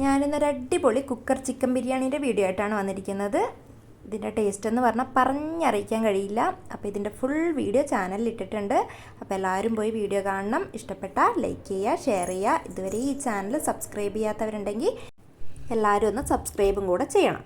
ഞാനിന്നൊരു അടിപൊളി cooker chicken ബിരിയാണീൻ്റെ video ആയിട്ടാണ് വന്നിരിക്കുന്നത്. ഇതിൻ്റെ ടേസ്റ്റ് എന്ന് പറഞ്ഞാൽ പറഞ്ഞറിയിക്കാൻ കഴിയില്ല. അപ്പോൾ ഇതിൻ്റെ ഫുൾ വീഡിയോ ചാനലിൽ ഇട്ടിട്ടുണ്ട്. അപ്പോൾ എല്ലാവരും പോയി വീഡിയോ കാണണം. ഇഷ്ടപ്പെട്ടാൽ ലൈക്ക് ചെയ്യുക, ഷെയർ ചെയ്യുക. ഇതുവരെ ഈ ചാനൽ സബ്സ്ക്രൈബ് ചെയ്യാത്തവരുണ്ടെങ്കിൽ എല്ലാവരും ഒന്ന് സബ്സ്ക്രൈബും കൂടെ ചെയ്യണം.